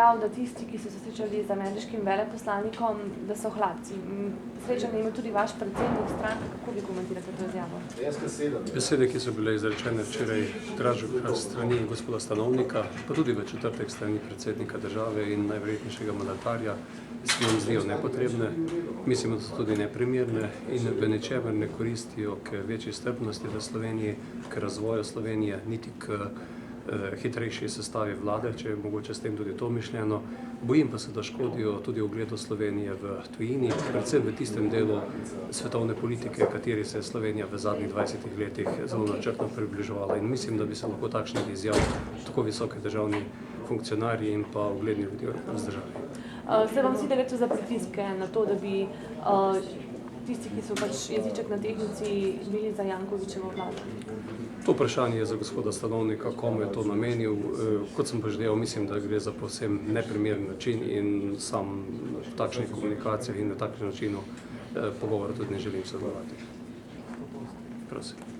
Da tisti, ki so se srečali z ameriškim veleposlanikom, da so hlapci. Srečanje je imel tudi vaš predsednik stranke. Kako vi komentirate to izjavo? Besede, ki so bile izrečene včeraj Dražuka strani gospoda Stanovnika, pa tudi v četrtek strani predsednika države in najverjetnejšega mandatarja, se nam zdijo nepotrebne. Mislimo, da so tudi neprimerne in v ničemer ne koristijo k večji strpnosti v Sloveniji, k razvoju Slovenije, niti k hitrejši sestavi vlade, če je mogoče s tem tudi to mišljeno. Bojim pa se, da škodijo tudi ugledu Slovenije v tujini, predvsem v tistem delu svetovne politike, kateri se je Slovenija v zadnjih 20 letih zelo načrtno približevala. In mislim, da bi se lahko takšnih izjav tako visoki državni funkcionarji in pa ugledni ljudje vzdržali. Se vam zdi, da gre tu za pritiske na to, da bi tisti, ki so pač jeziček na tehnici, bili za Jankovićevo vlado? To vprašanje je za gospoda Stanovnika, komu je to namenil. Kot sem pa že dejal, mislim, da gre za povsem neprimeren način in sam v takšnih komunikacijah in na takšnem načinu pogovora tudi ne želim sodelovati. Prosim.